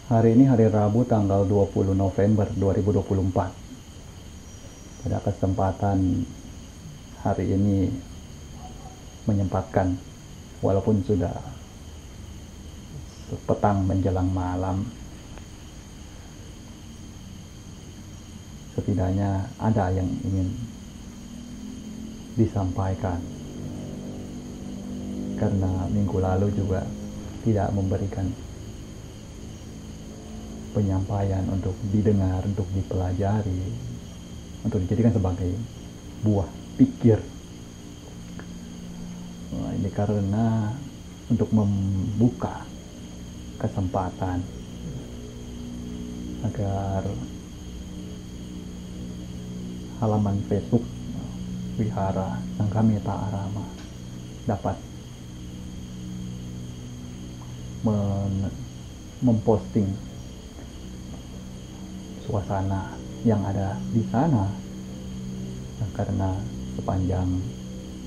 Hari ini hari Rabu tanggal 20 November 2024. Pada kesempatan hari ini menyempatkan, walaupun sudah petang menjelang malam, setidaknya ada yang ingin disampaikan. Karena minggu lalu juga tidak memberikan penyampaian untuk didengar, untuk dipelajari, untuk dijadikan sebagai buah pikir. Ini karena untuk membuka kesempatan agar halaman Facebook Wihara Sangkameta Arama dapat memposting suasana yang ada di sana. Karena sepanjang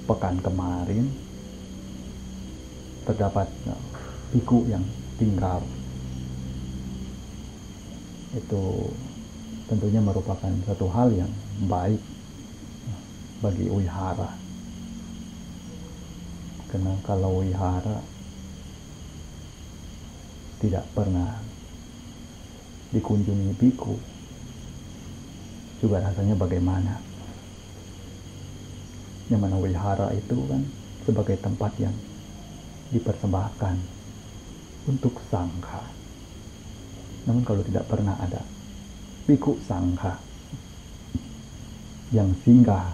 pekan kemarin terdapat biku yang tinggal, itu tentunya merupakan satu hal yang baik bagi wihara. Karena kalau wihara tidak pernah dikunjungi biku, juga rasanya bagaimana. Yang mana wihara itu kan sebagai tempat yang dipersembahkan untuk sangha. Namun kalau tidak pernah ada biku sangha yang singgah,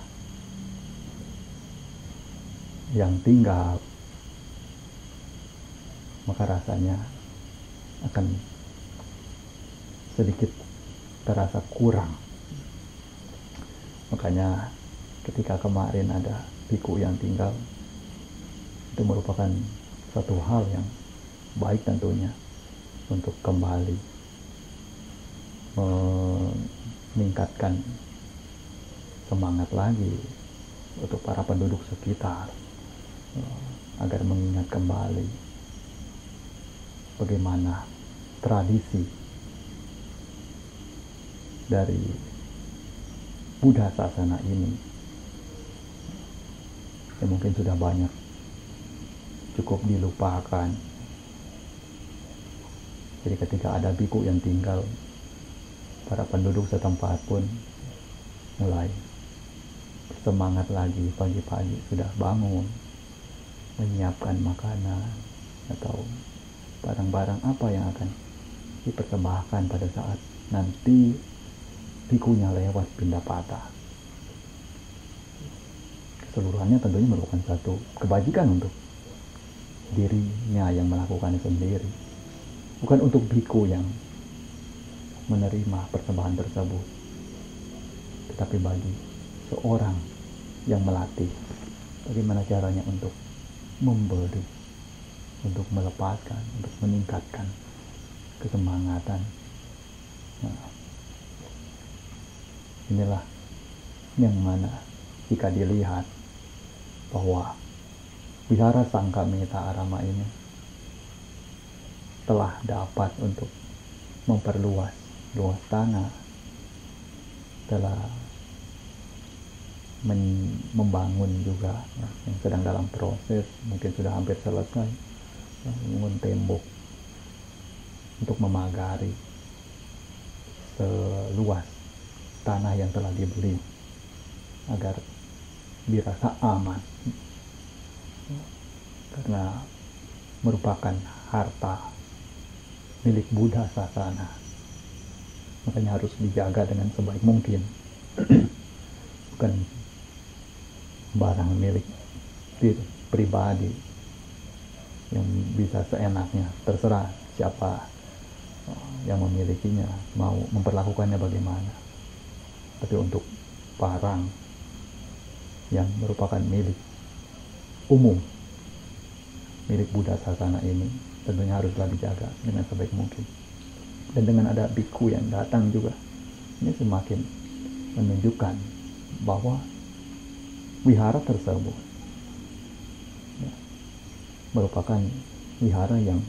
yang tinggal, maka rasanya akan sedikit terasa kurang. Makanya ketika kemarin ada biku yang tinggal, itu merupakan satu hal yang baik tentunya untuk kembali meningkatkan semangat lagi untuk para penduduk sekitar, agar mengingat kembali bagaimana tradisi dari Buddha Sasana ini yang mungkin sudah banyak cukup dilupakan. Jadi ketika ada biku yang tinggal, para penduduk setempat pun mulai semangat lagi. Pagi-pagi sudah bangun, menyiapkan makanan atau barang-barang apa yang akan dipersembahkan pada saat nanti bikunya lewat Pindapata. Keseluruhannya tentunya merupakan satu kebajikan untuk dirinya yang melakukannya sendiri, bukan untuk biku yang menerima persembahan tersebut, tetapi bagi seorang yang melatih bagaimana caranya untuk memberi, untuk melepaskan, untuk meningkatkan kesemangatan. Nah, inilah yang mana jika dilihat bahwa Wihara Sangkameta Arama ini telah dapat untuk memperluas luas tanah, telah membangun juga yang sedang dalam proses, mungkin sudah hampir selesai, membangun tembok untuk memagari seluas tanah yang telah dibeli agar dirasa aman, karena merupakan harta milik Buddha Sasana. Makanya harus dijaga dengan sebaik mungkin. Bukan barang milik pribadi yang bisa seenaknya, terserah siapa yang memilikinya mau memperlakukannya bagaimana. Tapi untuk barang yang merupakan milik umum, milik Buddha Sasana ini, tentunya haruslah dijaga dengan sebaik mungkin. Dan dengan ada biku yang datang juga, ini semakin menunjukkan bahwa wihara tersebut merupakan wihara yang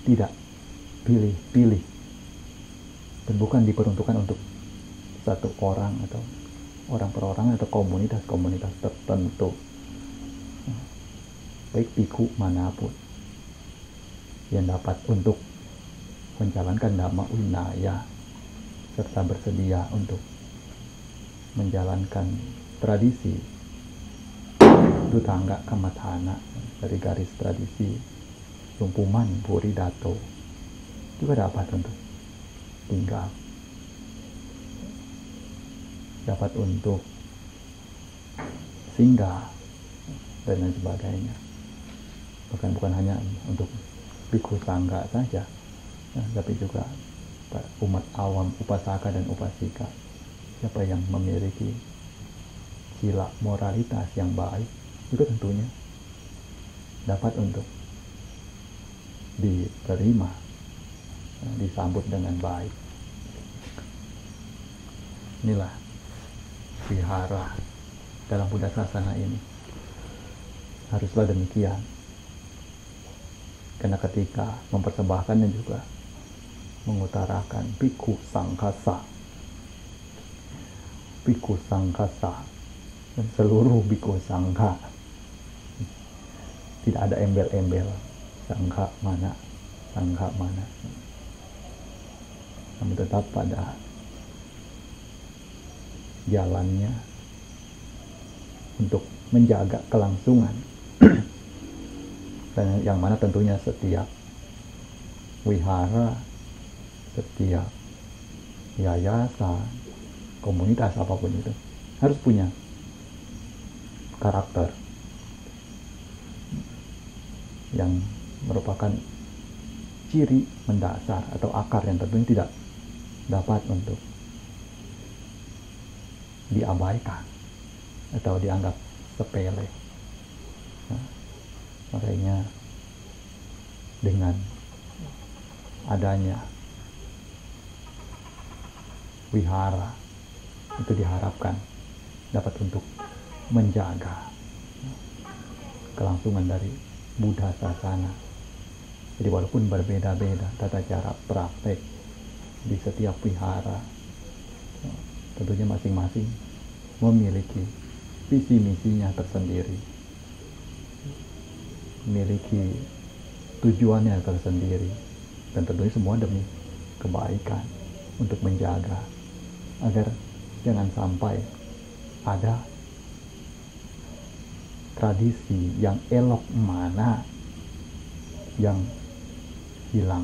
tidak pilih-pilih dan bukan diperuntukkan untuk satu orang atau orang per orang atau komunitas-komunitas tertentu, baik biku manapun yang dapat untuk menjalankan dhamma winaya serta bersedia untuk menjalankan tradisi Dutangga Kamathana dari garis tradisi Lumpuman Puri Dato juga dapat untuk tinggal, dapat untuk singgah dan lain sebagainya. Bahkan bukan hanya untuk bhikkhu sangga saja, tapi juga umat awam, upasaka dan upasika, siapa yang memiliki sila moralitas yang baik juga tentunya dapat untuk diterima, disambut dengan baik. Inilah vihara dalam Buddha Sasana ini. Haruslah demikian, karena ketika mempersembahkannya juga mengutarakan bhikkhu sangkasa dan seluruh bhikkhu sangha. Tidak ada embel-embel sangha mana, namun tetap pada jalannya untuk menjaga kelangsungan dan yang mana tentunya setiap wihara, setiap yayasan, komunitas apapun itu harus punya karakter yang merupakan ciri mendasar atau akar yang tentunya tidak dapat untuk diabaikan atau dianggap sepele. Makanya dengan adanya wihara itu diharapkan dapat untuk menjaga kelangsungan dari Buddha Sasana. Jadi walaupun berbeda-beda tata cara praktek di setiap wihara, tentunya masing-masing memiliki visi misinya tersendiri, memiliki tujuannya tersendiri, dan tentunya semua demi kebaikan untuk menjaga agar jangan sampai ada tradisi yang elok mana yang hilang.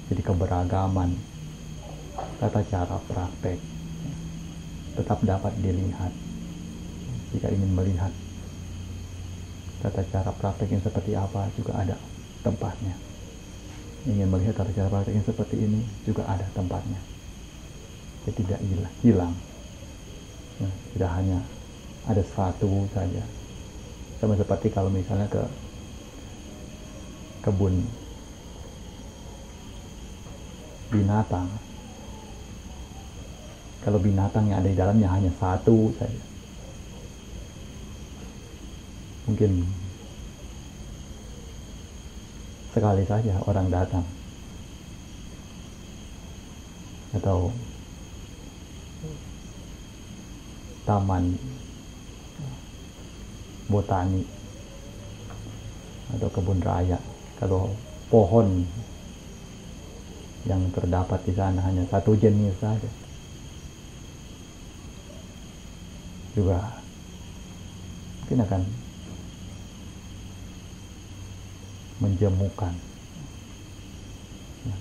Jadi keberagaman tata cara praktek tetap dapat dilihat. Jika ingin melihat tata cara praktek yang seperti apa juga ada tempatnya. Ingin melihat tata cara praktek yang seperti ini juga ada tempatnya. Jadi tidak hilang. Tidak hanya ada satu saja. Sama seperti kalau misalnya ke kebun binatang, kalau binatang yang ada di dalamnya hanya satu saja, mungkin sekali saja orang datang, atau taman botani atau kebun raya, kalau pohon yang terdapat di sana hanya satu jenis saja, juga mungkin akan menjemukan.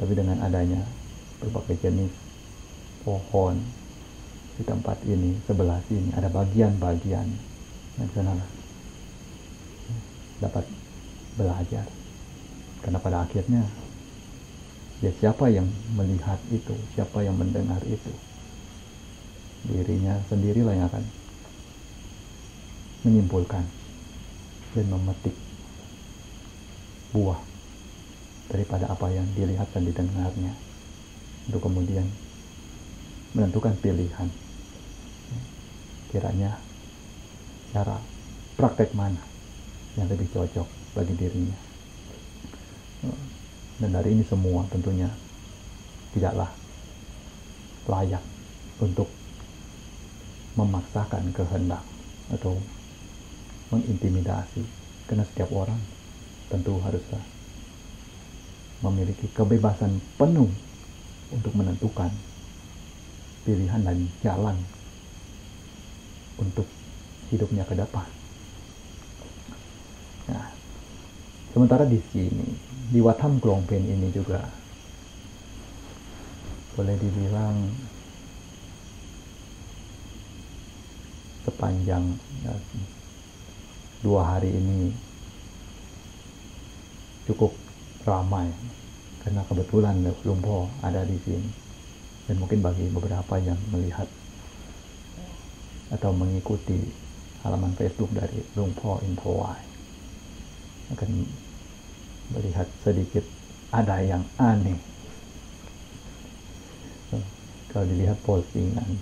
Tapi dengan adanya berbagai jenis pohon di tempat ini, sebelah sini ada bagian-bagian, dan sanalah dapat belajar. Karena pada akhirnya ya siapa yang melihat itu, siapa yang mendengar itu, dirinya sendirilah yang akan menyimpulkan dan memetik buah daripada apa yang dilihat dan didengarnya, untuk kemudian menentukan pilihan. Kiranya cara praktek mana yang lebih cocok bagi dirinya. Dan dari ini semua tentunya tidaklah layak untuk memaksakan kehendak atau mengintimidasi, karena setiap orang tentu haruslah memiliki kebebasan penuh untuk menentukan pilihan dan jalan untuk hidupnya ke depan. Nah, sementara di sini, di Wat Tham Klong Phen ini juga boleh dibilang sepanjang 2 hari ini cukup ramai, karena kebetulan Luang Por ada di sini. Dan mungkin bagi beberapa yang melihat atau mengikuti halaman Facebook dari Luang Por in Hawaii akan melihat sedikit ada yang aneh. Kalau dilihat postingan,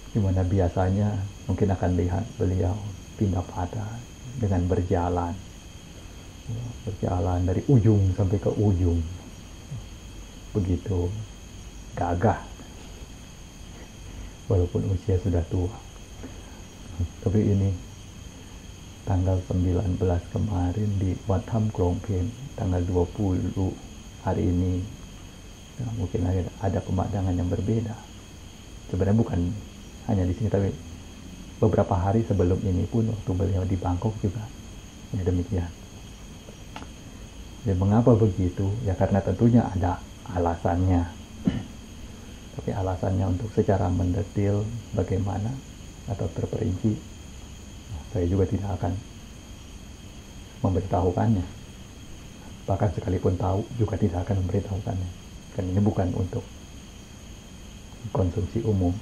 dimana biasanya mungkin akan lihat beliau pindah patah dengan berjalan dari ujung sampai ke ujung, begitu gagah walaupun usia sudah tua. Tapi ini tanggal 19 kemarin di Wat Tham Klong Phen, tanggal 20 hari ini, mungkin ada pemandangan yang berbeda. Sebenarnya bukan hanya di sini, tapi beberapa hari sebelum ini pun waktu beliau di Bangkok juga ya demikian. Dan mengapa begitu? Ya karena tentunya ada alasannya. Tapi alasannya untuk secara mendetil bagaimana atau terperinci, saya juga tidak akan memberitahukannya. Bahkan sekalipun tahu juga tidak akan memberitahukannya. Kan ini bukan untuk konsumsi umum.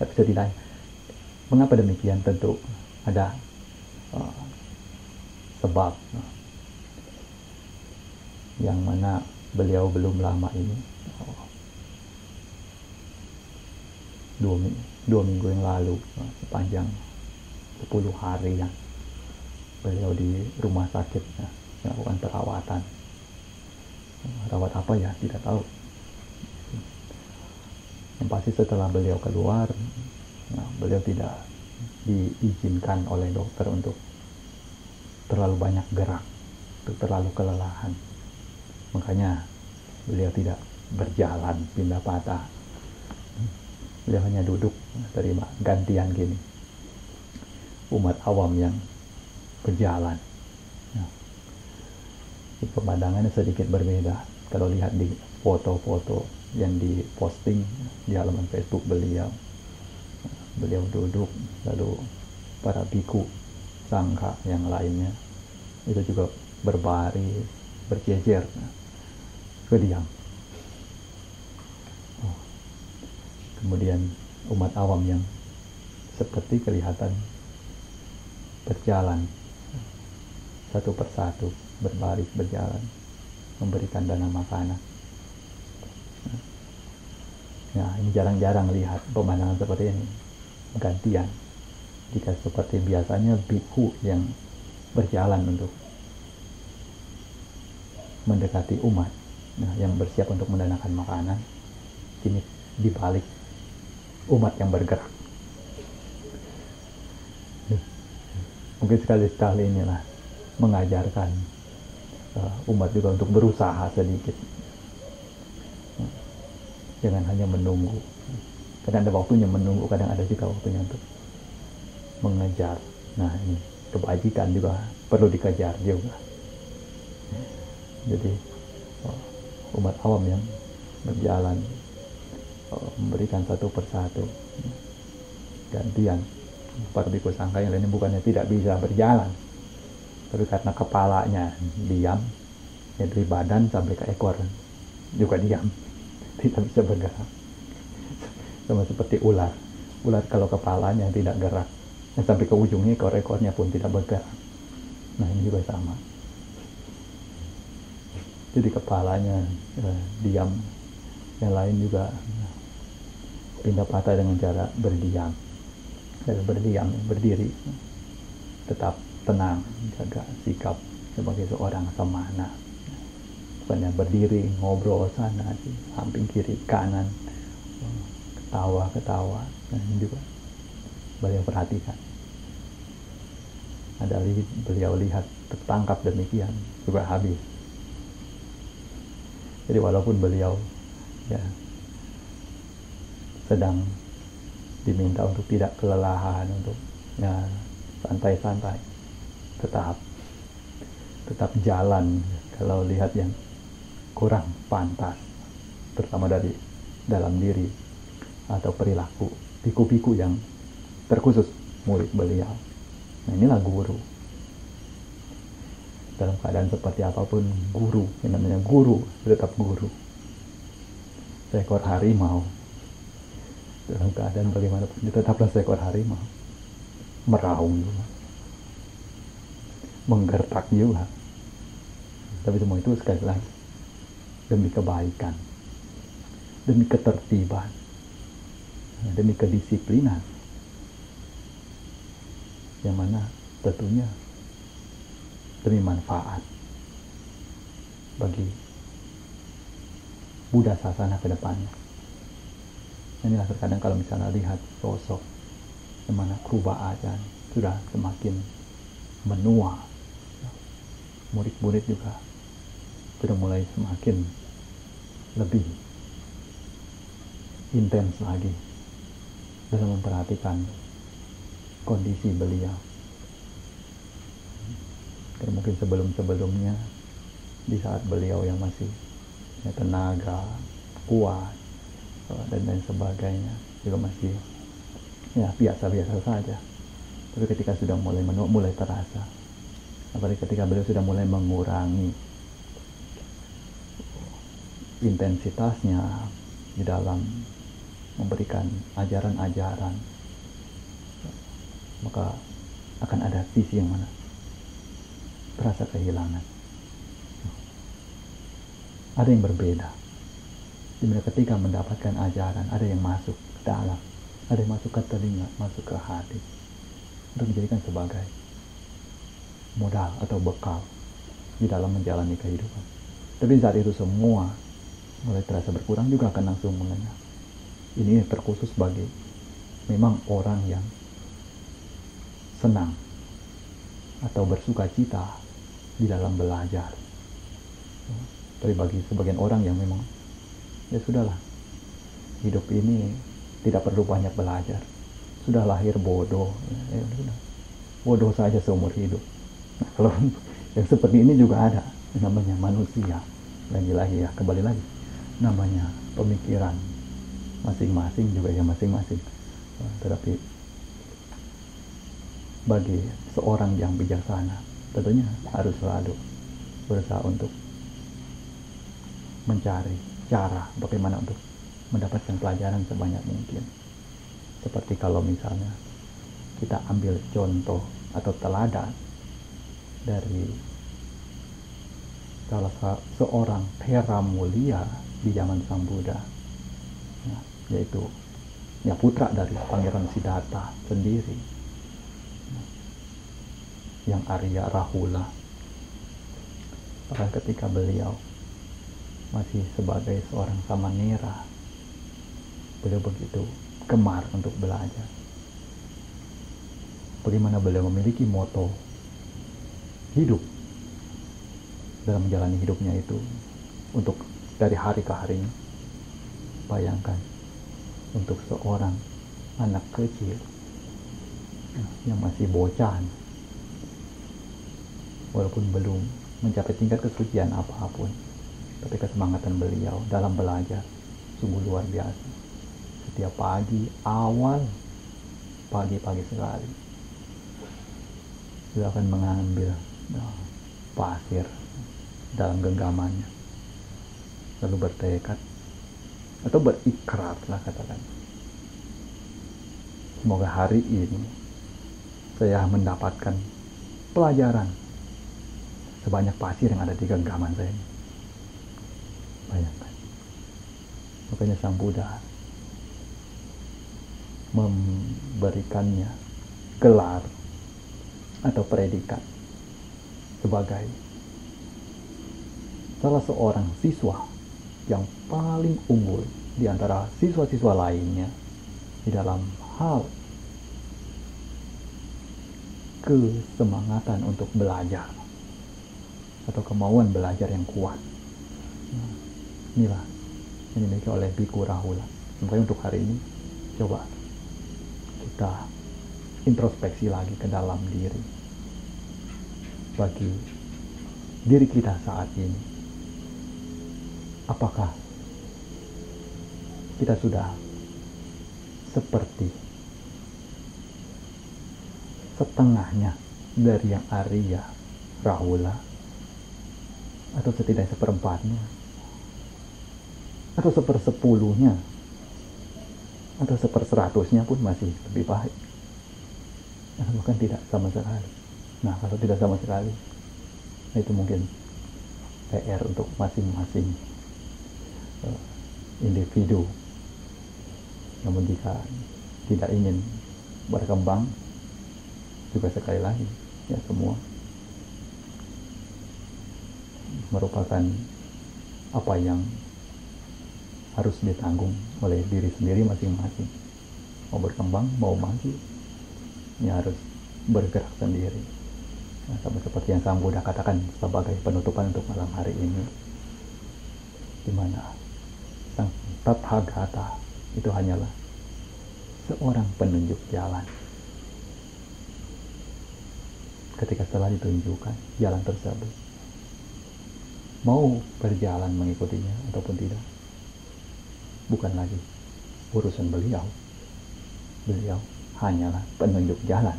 Tapi setidaknya, mengapa demikian? Tentu ada sebab yang mana beliau belum lama ini, 2 minggu yang lalu, sepanjang 10 hari yang beliau di rumah sakit melakukan perawatan. Rawat apa ya tidak tahu. Yang pasti setelah beliau keluar, beliau tidak diizinkan oleh dokter untuk terlalu banyak gerak, untuk terlalu kelelahan. Makanya beliau tidak berjalan pindah patah. Beliau hanya duduk terima gantian gini, umat awam yang berjalan. Pemandangannya sedikit berbeda kalau lihat di foto-foto yang diposting di halaman Facebook beliau. Beliau duduk, lalu para biku sangka yang lainnya itu juga berbaris, berjejer, berdiam. Kemudian umat awam yang seperti kelihatan berjalan satu persatu, berbaris berjalan, memberikan dana makanan. Nah, ini jarang-jarang lihat pemandangan seperti ini, gantian. Jika seperti biasanya biku yang berjalan untuk mendekati umat, yang bersiap untuk mendanakan makanan, kini dibalik umat yang bergerak. Mungkin sekali-sekali inilah mengajarkan umat juga untuk berusaha sedikit. Jangan hanya menunggu. Kadang ada waktunya menunggu, kadang ada juga waktunya untuk mengejar. Nah, ini kebajikan juga perlu dikejar juga. Jadi umat awam yang berjalan memberikan satu persatu gantian. Para biku sangka yang lainnya bukannya tidak bisa berjalan, tapi karena kepalanya diam, ya dari badan sampai ke ekor juga diam, tidak bisa bergerak. Sama seperti ular kalau kepalanya tidak gerak, sampai ke ujungnya ekor-ekornya pun tidak bergerak. Nah, ini juga sama. Jadi kepalanya diam, yang lain juga pindah patah dengan cara berdiam. Berdiri, tetap tenang, jaga sikap sebagai seorang semana. bukannya berdiri ngobrol sana samping kiri kanan, ketawa. Nah, ini juga beliau perhatikan. Ada beliau lihat tertangkap demikian juga habis. Jadi walaupun beliau ya sedang diminta untuk tidak kelelahan, untuk ya santai-santai, tetap jalan kalau lihat yang kurang pantas, terutama dari dalam diri atau perilaku biku-biku yang terkhusus murid beliau. Nah, inilah guru. Dalam keadaan seperti apapun, guru, yang namanya guru tetap guru. Seekor harimau, dalam keadaan bagaimanapun, tetaplah seekor harimau. Meraung juga, menggertak juga. Tapi semua itu sekali lagi demi kebaikan, demi ketertiban, demi kedisiplinan, yang mana tentunya demi manfaat bagi Buddha Sasana ke depannya. Inilah terkadang kalau misalnya lihat sosok yang mana Kruba Ajan sudah semakin menua, murid-murid juga sudah mulai semakin lebih intens lagi dalam memperhatikan kondisi beliau. Karena mungkin sebelumnya di saat beliau yang masih tenaga kuat dan lain sebagainya juga masih ya biasa-biasa saja. Tapi ketika sudah mulai terasa, apalagi ketika beliau sudah mulai mengurangi intensitasnya di dalam memberikan ajaran-ajaran, maka akan ada sisi yang mana terasa kehilangan. Ada yang berbeda, dimana ketika mendapatkan ajaran, ada yang masuk ke dalam, ada yang masuk ke telinga, masuk ke hati, untuk dijadikan sebagai modal atau bekal di dalam menjalani kehidupan. Tapi saat itu semua mulai terasa berkurang, juga akan langsung mengenal. Ini terkhusus bagi memang orang yang senang atau bersuka cita di dalam belajar. Tapi bagi sebagian orang yang memang ya sudahlah, hidup ini tidak perlu banyak belajar, sudah lahir bodoh, ya sudah bodoh saja seumur hidup. Nah, kalau yang seperti ini juga ada, namanya manusia. Lagi-lagi ya, kembali lagi, namanya pemikiran masing-masing juga ya masing-masing. Tetapi bagi seorang yang bijaksana, tentunya harus selalu berusaha untuk mencari cara bagaimana untuk mendapatkan pelajaran sebanyak mungkin. Seperti kalau misalnya kita ambil contoh atau teladan dari salah seorang Thera mulia di zaman Sang Buddha, yaitu ya putra dari Pangeran Siddhartha sendiri, yang Arya Rahula. Bahkan ketika beliau masih sebagai seorang samanera, beliau begitu gemar untuk belajar. Bagaimana beliau memiliki moto hidup dalam menjalani hidupnya itu untuk dari hari ke harinya. Bayangkan untuk seorang anak kecil yang masih bocah, walaupun belum mencapai tingkat kesucian apapun, tapi kesemangatan beliau dalam belajar sungguh luar biasa. Setiap pagi, pagi sekali, dia akan mengambil pasir dalam genggamannya, lalu bertekad atau berikrar lah katakan, semoga hari ini saya mendapatkan pelajaran sebanyak pasir yang ada di genggaman saya ini. Bayangkan. Makanya Sang Buddha memberikannya gelar atau predikat sebagai salah seorang siswa yang paling unggul di antara siswa-siswa lainnya di dalam hal kesemangatan untuk belajar atau kemauan belajar yang kuat. Nah, inilah yang dimiliki oleh Biku Rahula. Makanya untuk hari ini coba kita introspeksi lagi ke dalam diri. Bagi diri kita saat ini, apakah kita sudah seperti setengahnya dari yang Arya Rahula, atau setidaknya seperempatnya, atau sepersepuluhnya, atau seperseratusnya pun masih lebih baik, atau bahkan tidak sama sekali. Nah, kalau tidak sama sekali, itu mungkin PR untuk masing-masing individu. Namun jika tidak ingin berkembang, juga sekali lagi ya, semua merupakan apa yang harus ditanggung oleh diri sendiri masing-masing. Mau berkembang, mau maju, ya harus bergerak sendiri. Nah, sama seperti yang Sang Buddha katakan sebagai penutupan untuk malam hari ini, di mana Sang Tathagata itu hanyalah seorang penunjuk jalan. Ketika setelah ditunjukkan jalan tersebut, mau berjalan mengikutinya ataupun tidak, bukan lagi urusan beliau. Beliau hanyalah penunjuk jalan.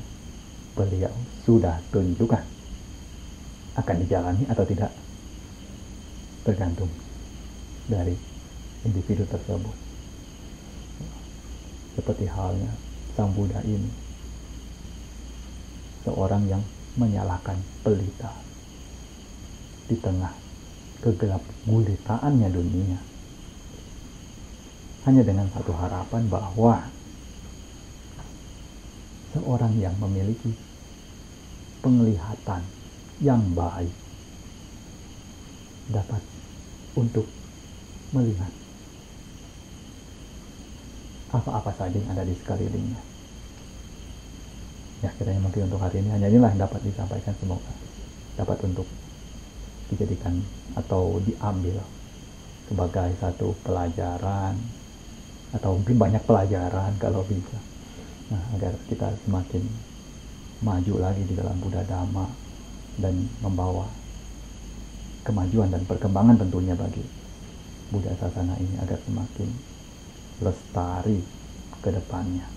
Beliau sudah tunjukkan. Akan dijalani atau tidak, tergantung dari individu tersebut. Seperti halnya Sang Buddha ini, seorang yang menyalakan pelita di tengah kegelap gulitaannya dunia, hanya dengan satu harapan bahwa seorang yang memiliki penglihatan yang baik dapat untuk melihat apa-apa saja yang ada di sekelilingnya. Ya, kiranya mungkin untuk hari ini hanya inilah yang dapat disampaikan. Semoga dapat untuk dijadikan atau diambil sebagai satu pelajaran, atau mungkin banyak pelajaran kalau bisa. Nah, agar kita semakin maju lagi di dalam Buddha Dhamma dan membawa kemajuan dan perkembangan tentunya bagi Buddha Sasana ini agar semakin lestari ke depannya.